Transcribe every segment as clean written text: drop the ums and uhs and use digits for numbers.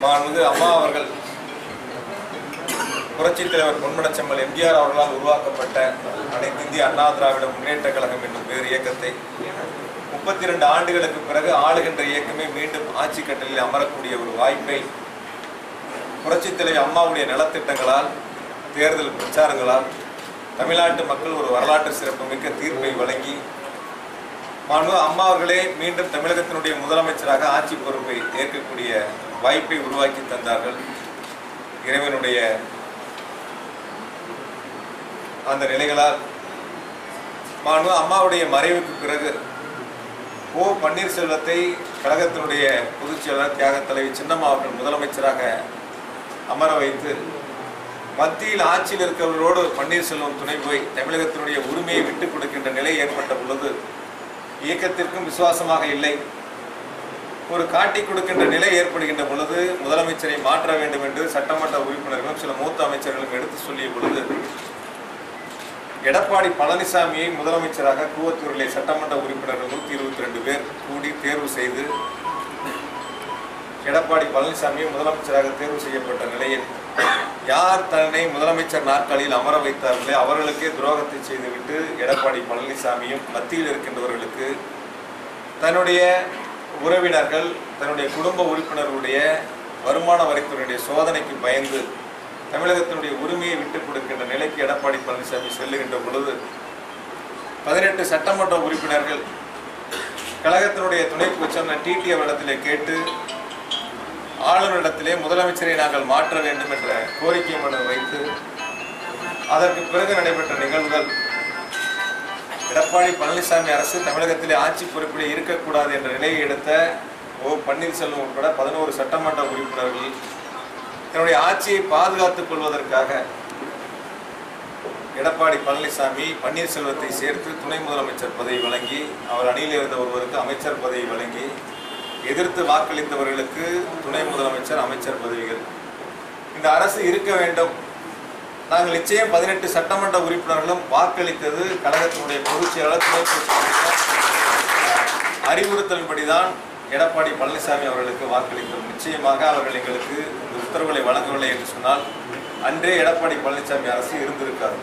மாண்புமிகு அம்மா அவர்கள் புரட்சித் தலைவர் பொன்மனச்செம்மல் எம்ஜிஆர் அவர்களால் உருவாக்கப்பட்ட அனைத்து இந்திய அண்ணா திராவிட முன்னேற்ற கழகம் என்னும் வேறு இயக்கத்தை 32 ஆண்டுகளுக்கு பிறகு ஆளுகின்ற இயக்கமே மீண்டும் ஆட்சி கட்டளையில் அமரக்கூடிய ஒரு வாய்ப்பை புரட்சித் தலைவர் அம்மாவுடைய நலத்திட்டங்களால் தேர்தல் பிரச்சாரங்களால் தமிழ்நாட்டு மக்கள் ஒரு வரலாற்று சிறப்புமிக்க தீர்ப்பை வழங்கி மாண்புமிகு அம்மா அவர்களே மீண்டும் தமிழகத்தினுடைய முதலமைச்சராக ஆட்சி பொறுப்பை ஏற்கக்கூடிய வாய்ப்பை உருவாக்கி தந்தார்கள். இறைவனுடைய அந்த நிலைகளால் மாண்புமிகு அம்மாவுடைய மறைவுக்கு பிறகு ஓ பன்னீர்செல்வத்தை கழகத்தினுடைய பொதுச் செயலாளர் தியாகத் தலைவி சின்னம்மா அவர்கள் முதலமைச்சராக அமர வைத்து மத்தியில் ஆட்சியில் இருக்கிறவர்களோடு பன்னீர்செல்வம் துணை போய் தமிழகத்தினுடைய உரிமையை விட்டுக் கொடுக்கின்ற நிலை ஏற்பட்ட பொழுது இயக்கத்திற்கும் விசுவாசமாக இல்லை. ஒரு காட்டிக் கொடுக்கின்ற நிலை ஏற்படுகின்ற பொழுது முதலமைச்சரை மாற்ற வேண்டும் என்று சட்டமன்ற உறுப்பினர்களும் சில மூத்த அமைச்சர்களும் எடுத்து சொல்லிய பொழுது எடப்பாடி பழனிசாமியை முதலமைச்சராக கூவத்தூரிலே சட்டமன்ற உறுப்பினர்கள் 122 பேர் கூடி தேர்வு செய்து எடப்பாடி பழனிசாமியை முதலமைச்சராக தேர்வு செய்யப்பட்ட நிலையில் யார் தன்னை முதலமைச்சர் நாற்காலியில் அமர வைத்தார்களே அவர்களுக்கே துரோகத்தை செய்துவிட்டு எடப்பாடி பழனிசாமியும் மத்தியில் இருக்கின்றவர்களுக்கு தன்னுடைய உறவினர்கள் தன்னுடைய குடும்ப உறுப்பினர்களுடைய வருமான வரித்துறையுடைய சோதனைக்கு பயந்து தமிழகத்தினுடைய உரிமையை விட்டுக் கொடுக்கின்ற நிலைக்கு எடப்பாடி பழனிசாமி செல்லுகின்ற பொழுது 18 சட்டமன்ற உறுப்பினர்கள் கழகத்தினுடைய துணை பொதுச்செயலாளர் டிடி அவரிடத்திலே கேட்டு ஆளுநரிடத்திலே முதலமைச்சரை நாங்கள் மாற்ற வேண்டும் என்ற கோரிக்கை மனு வைத்து அதற்கு பிறகு நடைபெற்ற நிகழ்வுகள் எடப்பாடி பழனிசாமி அரசு தமிழகத்திலே ஆட்சி பொறுப்பிலே இருக்கக்கூடாது என்ற நிலையை எடுத்த ஓ பன்னீர்செல்வம் உட்பட 11 சட்டமன்ற உறுப்பினர்கள் தன்னுடைய ஆட்சியை பாதுகாத்துக் கொள்வதற்காக எடப்பாடி பழனிசாமி பன்னீர்செல்வத்தை சேர்த்து துணை முதலமைச்சர் பதவி வழங்கி அவர் அணியில் இருந்த ஒருவருக்கு அமைச்சர் பதவி வழங்கி எதிர்த்து வாக்களித்தவர்களுக்கு துணை முதலமைச்சர் அமைச்சர் பதவிகள். இந்த அரசு இருக்க வேண்டும். நாங்கள் நிச்சயம் 18 சட்டமன்ற உறுப்பினர்களும் வாக்களித்தது கழகத்தினுடைய பொதுச் செயலாளர் துணை பொதுச் செயலாளர் அறிவுறுத்தலின்படிதான் எடப்பாடி பழனிசாமி அவர்களுக்கு வாக்களித்தோம். நிச்சயமாக அவர்கள் எங்களுக்கு இந்த உத்தரவுகளை வழங்கவில்லை என்று சொன்னால் அன்றே எடப்பாடி பழனிசாமி அரசு இருந்திருக்காது.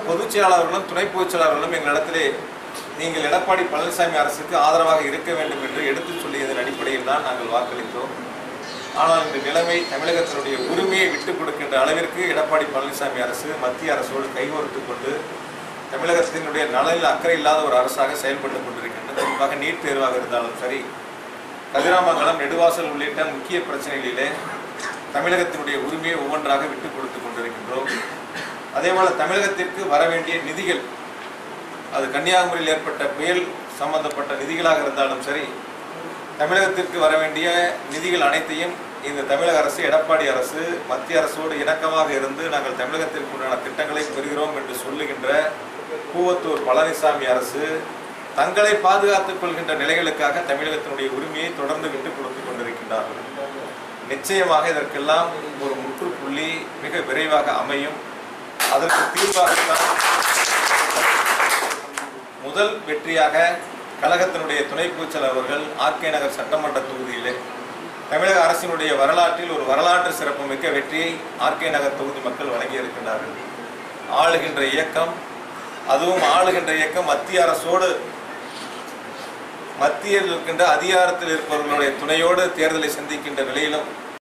பொதுச் செயலாளர்களும் துணை பொதுச் செயலாளர்களும் எங்களிடத்திலே நீங்கள் எடப்பாடி பழனிசாமி அரசுக்கு ஆதரவாக இருக்க வேண்டும் என்று எடுத்துச் சொல்லியதன் அடிப்படையில் தான் நாங்கள் வாக்களித்தோம். ஆனால் இந்த நிலைமை தமிழகத்தினுடைய உரிமையை விட்டுக் கொடுக்கின்ற அளவிற்கு எடப்பாடி பழனிசாமி அரசு மத்திய அரசோடு கைகோர்த்து கொண்டு தமிழகத்தினுடைய நலனில் அக்கறை இல்லாத ஒரு அரசாக செயல்பட்டுக் கொண்டிருக்கின்றது. குறிப்பாக நீட் தேர்வாக இருந்தாலும் சரி, கதிராமங்கலம் நெடுவாசல் உள்ளிட்ட முக்கிய பிரச்சனைகளிலே தமிழகத்தினுடைய உரிமையை ஒவ்வொன்றாக விட்டுக் கொடுத்து கொண்டிருக்கின்றோம். அதேபோல தமிழகத்திற்கு வர வேண்டிய நிதிகள், அது கன்னியாகுமரியில் ஏற்பட்ட புயல் சம்பந்தப்பட்ட நிதிகளாக இருந்தாலும் சரி, தமிழகத்திற்கு வர வேண்டிய நிதிகள் அனைத்தையும் இந்த தமிழக அரசு எடப்பாடி அரசு மத்திய அரசோடு இணக்கமாக இருந்து நாங்கள் தமிழகத்திற்கு உண்டான திட்டங்களை பெறுகிறோம் என்று சொல்லுகின்ற கூவத்தூர் பழனிசாமி அரசு தங்களை பாதுகாத்துக் கொள்கின்ற நிலைகளுக்காக தமிழகத்தினுடைய உரிமையை தொடர்ந்து விட்டுக் கொடுத்து கொண்டிருக்கின்றார்கள். நிச்சயமாக இதற்கெல்லாம் ஒரு முற்றுப்புள்ளி மிக விரைவாக அமையும். அதற்கு தீர்வாகத்தான் முதல் வெற்றியாக கழகத்தினுடைய துணை பொதுச்செயலாளர் அவர்கள் ஆர்கே நகர் சட்டமன்ற தொகுதியிலே தமிழக அரசினுடைய வரலாற்றில் ஒரு வரலாற்று சிறப்புமிக்க வெற்றியை ஆர்கே நகர் தொகுதி மக்கள் வழங்கியிருக்கின்றார்கள். ஆளுகின்ற இயக்கம், அதுவும் ஆளுகின்ற இயக்கம் மத்திய அரசோடு மத்தியில் இருக்கின்ற அதிகாரத்தில் இருப்பவர்களுடைய துணையோடு தேர்தலை சந்திக்கின்ற நிலையிலும்